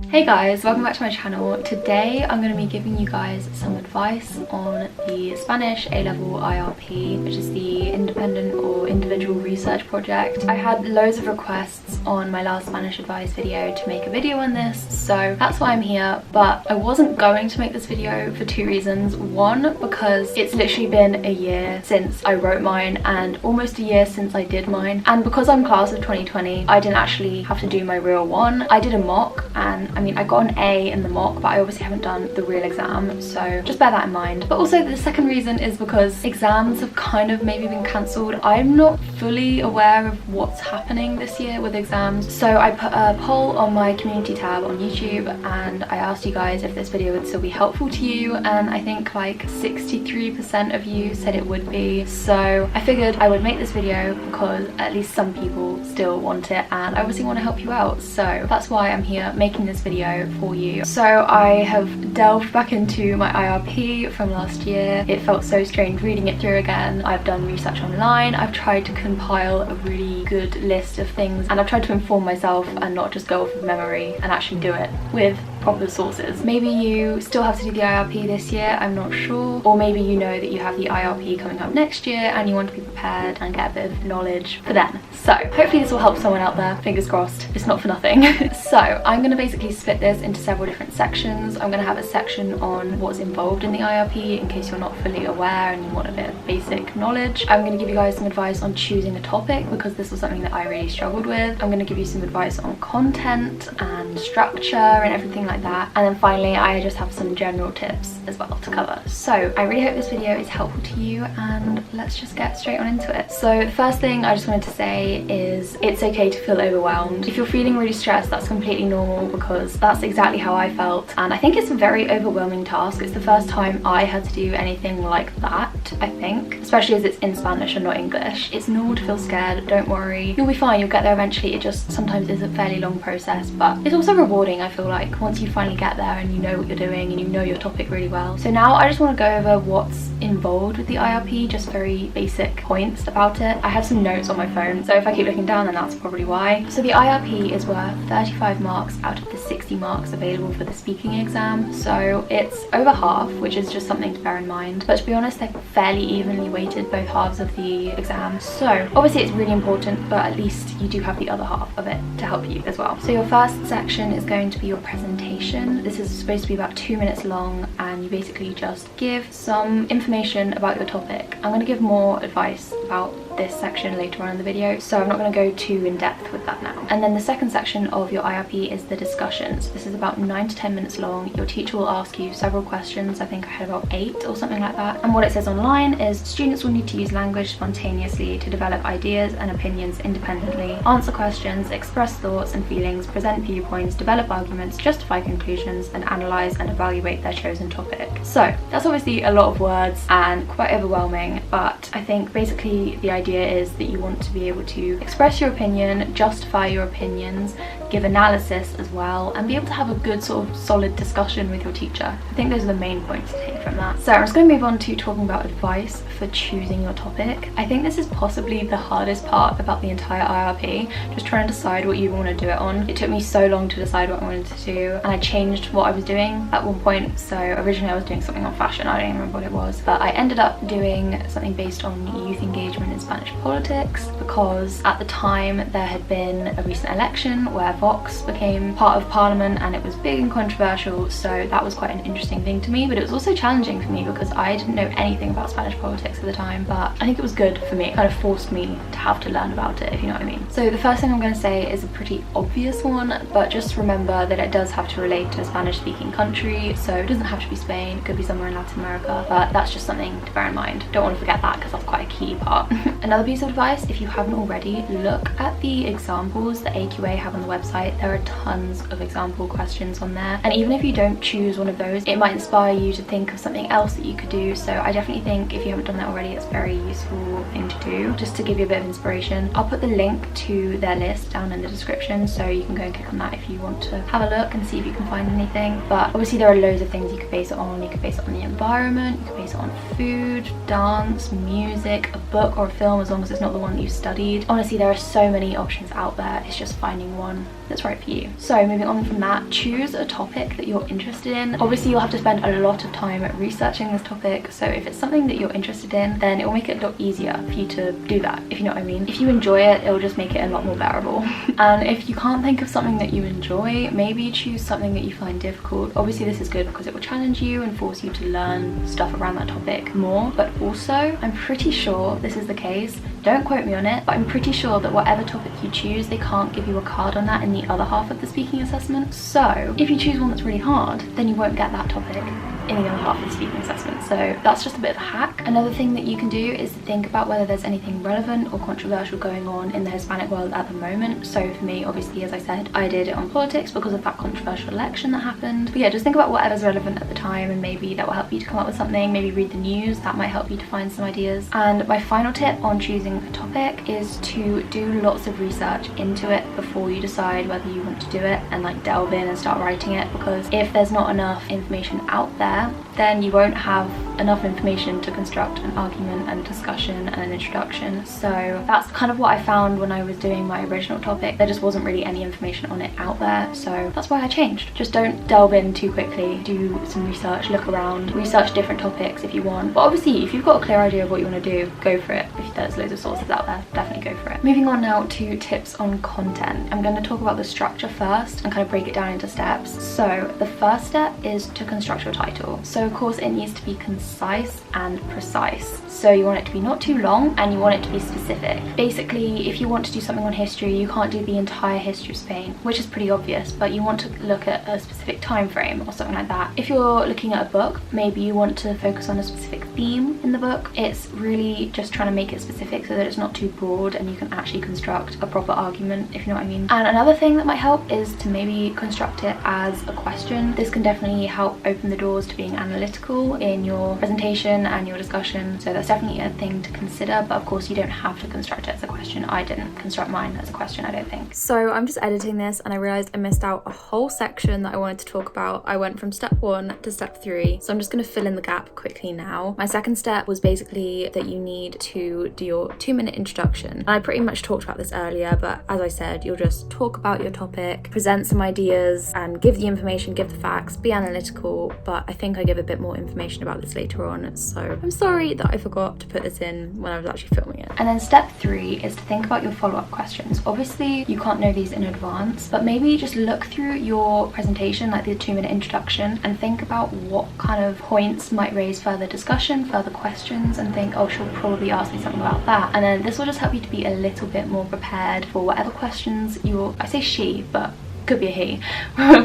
Hey guys, welcome back to my channel. Today I'm going to be giving you guys some advice on the Spanish A Level IRP, which is the independent or individual research project. I had loads of requests on my last Spanish advice video to make a video on this, so that's why I'm here. But I wasn't going to make this video for two reasons. One, because it's literally been a year since I wrote mine and almost a year since I did mine, and because I'm class of 2020 I didn't actually have to do my real one. I did a mock, and I got an A in the mock, but I obviously haven't done the real exam, so just bear that in mind. But also the second reason is because exams have kind of maybe been cancelled. I'm not fully aware of what's happening this year with exams, so I put a poll on my community tab on YouTube and I asked you guys if this video would still be helpful to you, and I think like 63% of you said it would be, so I figured I would make this video because at least some people still want it and I obviously want to help you out, so that's why I'm here making this video for you. So I have delved back into my IRP from last year. It felt so strange reading it through again. I've done research online, I've tried to compile a really good list of things, and I've tried to inform myself and not just go off of memory and actually do it with proper sources. Maybe you still have to do the IRP this year, I'm not sure, or maybe you know that you have the IRP coming up next year and you want to be prepared and get a bit of knowledge for then. So hopefully this will help someone out there, fingers crossed, it's not for nothing. So I'm going to basically split this into several different sections. I'm going to have a section on what's involved in the IRP in case you're not fully aware and you want a bit of basic knowledge. I'm going to give you guys some advice on choosing a topic because this was something that I really struggled with. I'm going to give you some advice on content and structure and everything like that, and then finally I just have some general tips as well to cover. So I really hope this video is helpful to you, and let's just get straight on into it. So the first thing I just wanted to say is it's okay to feel overwhelmed. If you're feeling really stressed, that's completely normal because that's exactly how I felt, and I think it's a very overwhelming task. It's the first time I had to do anything like that, I think, especially as it's in Spanish and not English. It's normal to feel scared, don't worry, you'll be fine, you'll get there eventually. It just sometimes is a fairly long process, but it's also rewarding, I feel like, once you finally get there and you know what you're doing and you know your topic really well. So now I just want to go over what's involved with the IRP, just very basic points about it. I have some notes on my phone, so if I keep looking down then that's probably why. So the IRP is worth 35 marks out of the 60 marks available for the speaking exam, so it's over half, which is just something to bear in mind. But to be honest, they're fairly evenly weighted, both halves of the exam, so obviously it's really important, but at least you do have the other half of it to help you as well. So your first section is going to be your presentation. This is supposed to be about 2 minutes long, and you basically just give some information about your topic. I'm going to give more advice about this section later on in the video, so I'm not going to go too in depth with that now. And then the second section of your IRP is the discussions. This is about 9 to 10 minutes long. Your teacher will ask you several questions. I think I had about 8 or something like that. And what it says online is students will need to use language spontaneously to develop ideas and opinions independently, answer questions, express thoughts and feelings, present viewpoints, develop arguments, justify conclusions, and analyze and evaluate their chosen topic. So that's obviously a lot of words and quite overwhelming, but I think basically the idea is that you want to be able to express your opinion, justify your opinions, give analysis as well, and be able to have a good sort of solid discussion with your teacher. I think those are the main points to take from that. So I'm just going to move on to talking about advice for choosing your topic. I think this is possibly the hardest part about the entire IRP, just trying to decide what you want to do it on. It took me so long to decide what I wanted to do, and I changed what I was doing at one point. So originally I was doing something on fashion, I don't even remember what it was, but I ended up doing something based on youth engagement in Spanish politics because at the time there had been a recent election where Vox became part of parliament and it was big and controversial, so that was quite an interesting thing to me. But it was also challenging for me because I didn't know anything about Spanish politics at the time, but I think it was good for me. It kind of forced me to have to learn about it, if you know what I mean. So the first thing I'm going to say is a pretty obvious one, but just remember that it does have to relate to a Spanish speaking country, so it doesn't have to be Spain, it could be somewhere in Latin America, but that's just something to bear in mind. Don't want to forget that because that's quite a key part. Another piece of advice, if you haven't already, look at the examples that AQA have on the website. There are tons of example questions on there, and even if you don't choose one of those, it might inspire you to think of something else that you could do. So I definitely think if you haven't done that already, it's a very useful thing to do, just to give you a bit of inspiration. I'll put the link to their list down in the description, so you can go and click on that if you want to have a look and see if you can find anything. But obviously there are loads of things you could base it on. You could base it on the environment, you could base it on food, dance, music, a book or a film, as long as it's not the one that you studied. Honestly, there are so many options out there. It's just finding one that's right for you. So moving on from that, choose a topic that you're interested in. Obviously you'll have to spend a lot of time researching this topic, so if it's something that you're interested in, then it will make it a lot easier for you to do that, if you know what I mean. If you enjoy it, it'll just make it a lot more bearable. And if you can't think of something that you enjoy, maybe choose something that you find difficult. Obviously this is good because it will challenge you and force you to learn stuff around that topic more, but also I'm pretty sure this is the case, don't quote me on it, but I'm pretty sure that whatever topic you choose, they can't give you a card on that in the other half of the speaking assessment. So if you choose one that's really hard, then you won't get that topic in the other half of the speaking assessment. So that's just a bit of a hack. Another thing that you can do is to think about whether there's anything relevant or controversial going on in the Hispanic world at the moment. So for me, obviously, as I said, I did it on politics because of that controversial election that happened. But yeah, just think about whatever's relevant at the time, and maybe that will help you to come up with something. Maybe read the news, that might help you to find some ideas. And my final tip on choosing a topic is to do lots of research into it before you decide whether you want to do it, and like delve in and start writing it, because if there's not enough information out there, then you won't have enough information to construct an argument and discussion and an introduction. So that's kind of what I found when I was doing my original topic. There just wasn't really any information on it out there, so that's why I changed. Just don't delve in too quickly. Do some research, look around, research different topics if you want. But obviously if you've got a clear idea of what you want to do, go for it. If there's loads of sources out there, definitely go for it. Moving on now to tips on content. I'm going to talk about the structure first and kind of break it down into steps. So the first step is to construct your title. So of course it needs to be concise and precise. So you want it to be not too long and you want it to be specific. Basically, if you want to do something on history, you can't do the entire history of Spain, which is pretty obvious, but you want to look at a specific time frame or something like that. If you're looking at a book, maybe you want to focus on a specific theme in the book. It's really just trying to make it specific so that it's not too broad and you can actually construct a proper argument, if you know what I mean. And another thing that might help is to maybe construct it as a question. This can definitely help open the doors to being analytical in your presentation and your discussion, so that's definitely a thing to consider. But of course you don't have to construct it as a question. I didn't construct mine as a question, I don't think. So I'm just editing this and I realized I missed out a whole section that I wanted to talk about. I went from step 1 to step 3, so I'm just going to fill in the gap quickly now. My second step was basically that you need to do your 2-minute introduction, and I pretty much talked about this earlier, but as I said, you'll just talk about your topic, present some ideas and give the information, give the facts, be analytical. But I think I give a bit more information about this later on, so I'm sorry that I forgot to put this in when I was actually filming it. And then step 3 is to think about your follow-up questions. Obviously you can't know these in advance, but maybe just look through your presentation, like the 2-minute introduction, and think about what kind of points might raise further discussion, further questions, and think, oh, she'll probably ask me something about that. And then this will just help you to be a little bit more prepared for whatever questions I say she, but could be a he,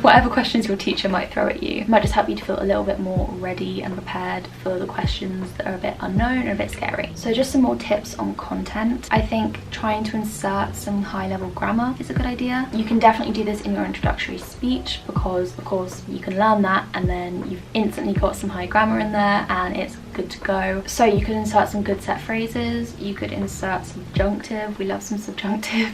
whatever questions your teacher might throw at you. It might just help you to feel a little bit more ready and prepared for the questions that are a bit unknown and a bit scary. So just some more tips on content. I think trying to insert some high-level grammar is a good idea. You can definitely do this in your introductory speech because of course you can learn that and then you've instantly got some high grammar in there and it's good to go. So you could insert some good set phrases, you could insert subjunctive, we love some subjunctive.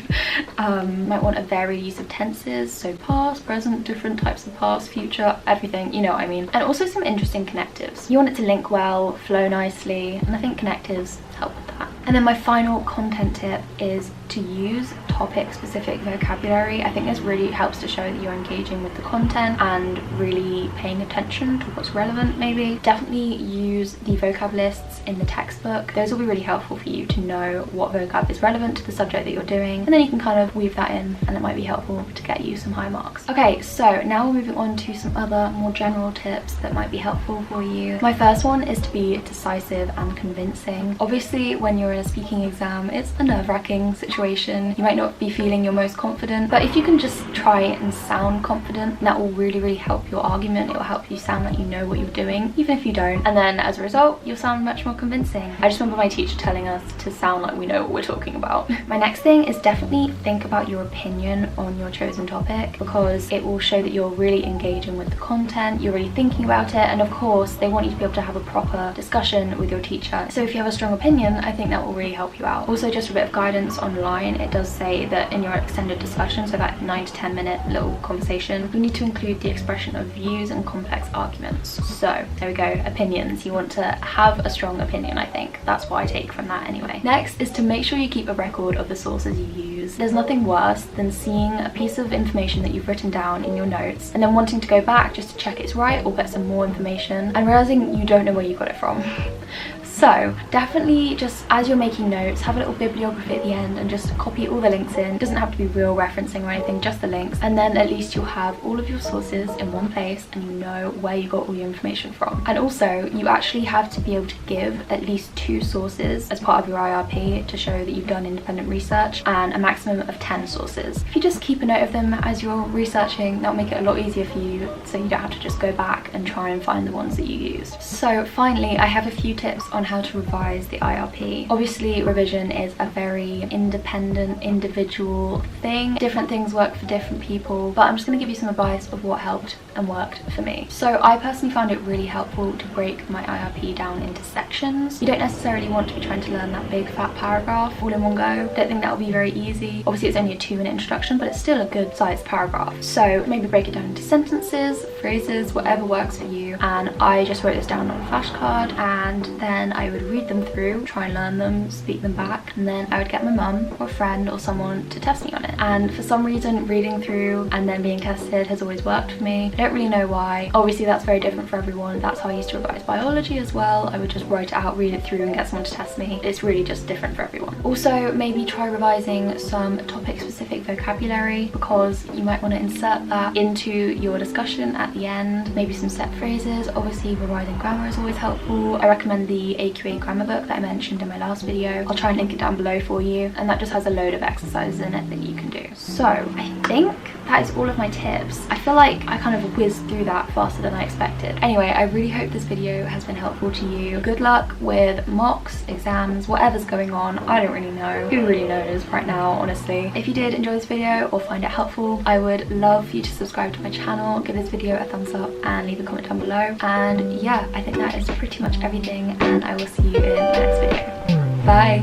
Might want a varied use of tenses, so past, present, different types of past, future, everything, you know what I mean. And also some interesting connectives. You want it to link well, flow nicely, and I think connectives help with that. And then my final content tip is to use topic-specific vocabulary. I think this really helps to show that you're engaging with the content and really paying attention to what's relevant maybe. Definitely use the vocab lists in the textbook. Those will be really helpful for you to know what vocab is relevant to the subject that you're doing, and then you can kind of weave that in and it might be helpful to get you some high marks. Okay, so now we're moving on to some other more general tips that might be helpful for you. My first one is to be decisive and convincing. Obviously when you're in a speaking exam, it's a nerve-wracking situation. You might not not be feeling your most confident. But if you can just try and sound confident, that will really help your argument. It will help you sound like you know what you're doing, even if you don't. And then as a result, you'll sound much more convincing. I just remember my teacher telling us to sound like we know what we're talking about. My next thing is definitely think about your opinion on your chosen topic, because it will show that you're really engaging with the content, you're really thinking about it, and of course they want you to be able to have a proper discussion with your teacher. So if you have a strong opinion, I think that will really help you out. Also, just a bit of guidance online, it does say that in your extended discussion, so that 9 to 10 minute little conversation, you need to include the expression of views and complex arguments. So there we go, opinions. You want to have a strong opinion, I think. That's what I take from that anyway. Next is to make sure you keep a record of the sources you use. There's nothing worse than seeing a piece of information that you've written down in your notes and then wanting to go back just to check it's right or get some more information and realizing you don't know where you got it from. So definitely, just as you're making notes, have a little bibliography at the end and just copy all the links in. It doesn't have to be real referencing or anything, just the links, and then at least you'll have all of your sources in one place and you know where you got all your information from. And also, you actually have to be able to give at least 2 sources as part of your IRP to show that you've done independent research, and a maximum of 10 sources. If you just keep a note of them as you're researching, that'll make it a lot easier for you, so you don't have to just go back and try and find the ones that you used. So finally, I have a few tips on how to revise the IRP. Obviously, revision is a very independent, individual thing. Different things work for different people, but I'm just going to give you some advice of what helped and worked for me. So I personally found it really helpful to break my IRP down into sections. You don't necessarily want to be trying to learn that big fat paragraph all in one go. Don't think that will be very easy. Obviously, it's only a 2-minute introduction, but it's still a good sized paragraph. So maybe break it down into sentences, phrases, whatever works for you. And I just wrote this down on a flashcard, and then I would read them through, try and learn them, speak them back, and then I would get my mum or a friend or someone to test me on it. And for some reason, reading through and then being tested has always worked for me. I don't really know why. Obviously, that's very different for everyone. That's how I used to revise biology as well. I would just write it out, read it through, and get someone to test me. It's really just different for everyone. Also, maybe try revising some topic-specific vocabulary, because you might want to insert that into your discussion at the end. Maybe some set phrases. Obviously, revising grammar is always helpful. I recommend the AQA grammar book that I mentioned in my last video. I'll try and link it down below for you, and that just has a load of exercises in it that you can do. So I think that is all of my tips. I feel like I kind of whizzed through that faster than I expected. Anyway, I really hope this video has been helpful to you. Good luck with mocks, exams, whatever's going on. I don't really know. Who really knows right now, honestly? If you did enjoy this video or find it helpful, I would love for you to subscribe to my channel, give this video a thumbs up, and leave a comment down below. And yeah, I think that is pretty much everything, and I will see you in my next video. Bye!